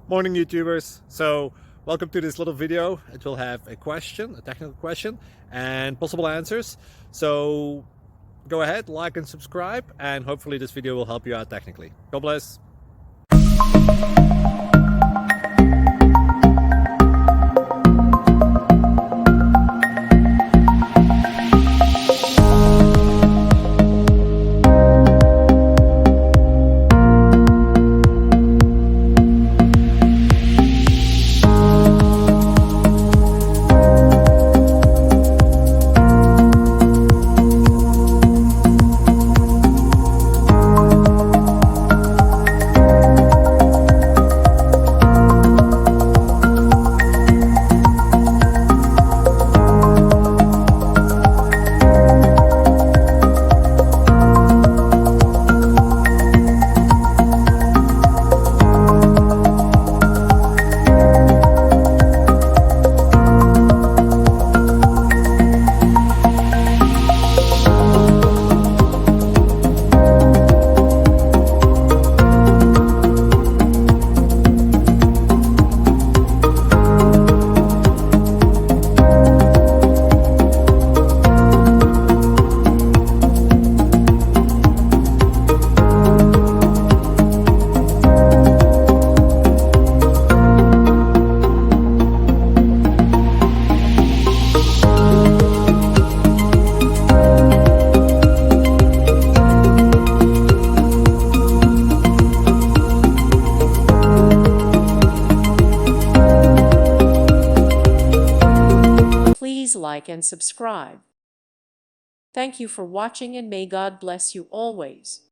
Morning YouTubers. So welcome to this little video. It will have a question, a technical question, and possible answers. So go ahead, like and subscribe, and hopefully this video will help you out technically. God bless. Please like and subscribe. Thank you for watching and may God bless you always.